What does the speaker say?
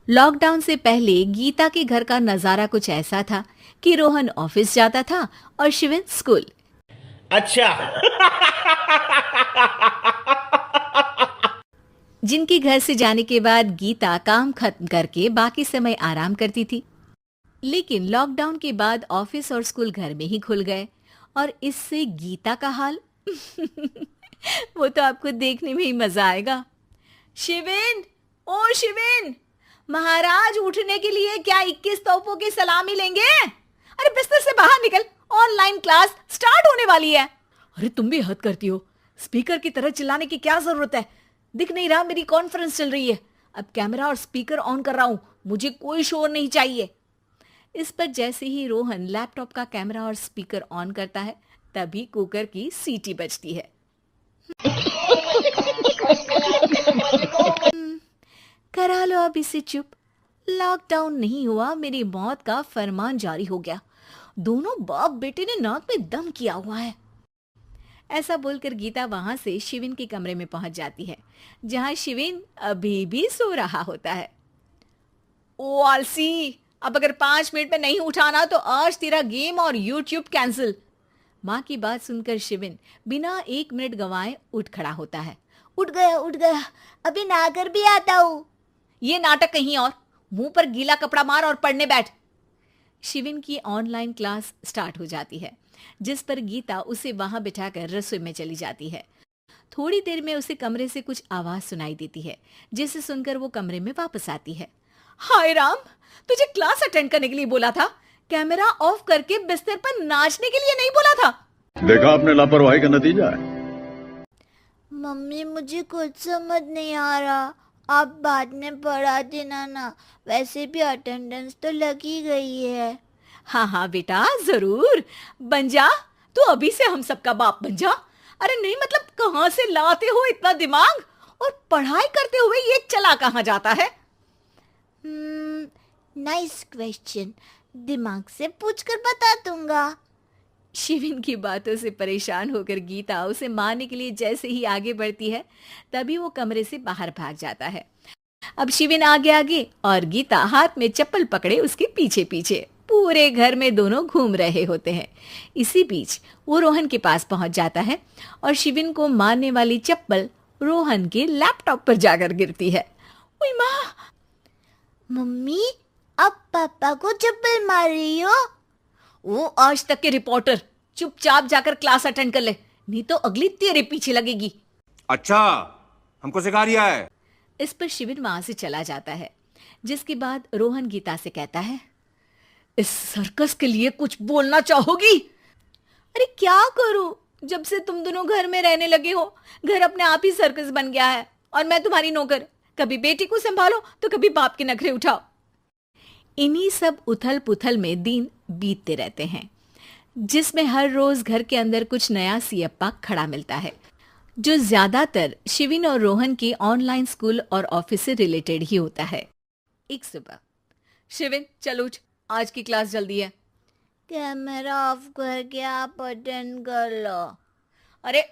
Lockdown से पहले गीता के घर का नजारा कुछ ऐसा था कि रोहन ऑफिस जाता था और शिवन स्कूल। अच्छा। जिनके घर से जाने के बाद गीता काम खत्म करके बाकी समय आराम करती थी। लेकिन लॉकडाउन के बाद ऑफिस और स्कूल घर में ही खुल गए और इससे गीता का हाल वो तो आपको देखने में ही मजा आएगा। शिवेन, ओ शिवेन, महाराज उठने के लिए क्या 21 तोपों की सलामी लेंगे? अरे बिस्तर से बाहर निकल, ऑनलाइन क्लास स्टार्ट होने वाली है। अरे तुम भी हद करती हो, स्पीकर की तरह चिल्लाने की क्या जरूरत है? दिख नहीं रहा मेरी कॉन्फ्रेंस चल रही है। अब कैमरा और स्पीकर ऑन कर रहा हूं, मुझे कोई शोर नहीं चाहिए। इस पर जैसे ही रोहन लैपटॉप का कैमरा और स्पीकर ऑन करता है तभी कुकर की सीटी बजती है। करा लो अब इसे चुप। लॉकडाउन नहीं हुआ, मेरी मौत का फरमान जारी हो गया। दोनों बाप बेटे ने नाक में दम किया हुआ है। ऐसा बोलकर गीता वहां से शिविन के कमरे में पहुंच जाती है, जहां शिविन अभी भी सो रहा होता है। ओ आलसी, अब अगर 5 मिनट में नहीं उठाना तो आज तेरा गेम और यूट्यूब कैंसिल। माँ की बात सुनकर शिविन बिना 1 मिनट गंवाए उठ खड़ा होता है। उठ गया, अभी नागर भी आता हूँ। ये नाटक कहीं और, मुंह पर गीला कपड़ा मार और पढ़ने बैठ। शिविन की ऑनलाइन क्लास स्टार्ट हो जाती है, जिस पर गीता उसे वहां बिठाकर रसोई में चली जाती है। थोड़ी देर में उसे कमरे से कुछ आवाज सुनाई देती है, जिसे सुनकर वो कमरे में वापस आती है। हाय राम, तुझे क्लास अटेंड करने के लिए बोला था, कैमरा ऑफ करके बिस्तर पर नाचने के लिए नहीं बोला था। देखा आपने लापरवाही का नतीजा है। मम्मी मुझे कुछ समझ नहीं आ रहा, आप बाद में पढ़ा देना ना, वैसे भी अटेंडेंस तो लगी गई है। हाँ हाँ बेटा, जरूर बन जा। तू अभी से हम सबका बाप बन जा। अरे नहीं मतलब कहाँ से लाते हो इतना दिमाग, और पढ़ाई करते हुए ये चला कहाँ जाता है? नाइस क्वेश्चन, दिमाग से पूछकर बता दूंगा। शिविन की बातों से परेशान होकर गीता उसे मारने के लिए जैसे ही आगे बढ़ती है तभी वो कमरे से बाहर भाग जाता है। अब शिविन आगे आगे और गीता हाथ में चप्पल पकड़े उसके पीछे पीछे पूरे घर में दोनों घूम रहे होते हैं। इसी बीच वो रोहन के पास पहुंच जाता है और शिविन को मारने वाली चप्पल रोहन के लैपटॉप पर जाकर गिरती है। ओए माँ! मम्मी, अब पापा को चप्पल मार रही हो? वो आज तक के रिपोर्टर, चुपचाप जाकर क्लास अटेंड कर ले, नहीं तो अगली तेरे पीछे लगेगी। अच्छा, हमको सिखा रिया है। इस पर शिविन वहां से चला जाता है, जिसके बाद रोहन गीता से कहता है, इस सर्कस के लिए कुछ बोलना चाहोगी? अरे क्या करूं, जब से तुम दोनों घर में रहने लगे हो, घर अपने आप ही सर्कस बन गया है और मैं तुम्हारी नौकर। कभी बेटी को संभालो तो कभी बाप के नखरे उठाओ। इन्हीं सब उथल पुथल में दिन बीतते रहते हैं, जिसमें हर रोज घर के अंदर कुछ नया सियप्पा खड़ा मिलता है, जो ज्यादातर शिविन और रोहन के ऑनलाइन स्कूल और ऑफिस से रिलेटेड ही होता है। एक सुबह, शिविन चल उठ, आज की क्लास जल्दी है। कैमरा ऑफ करके आप अटेंड कर लो। अरे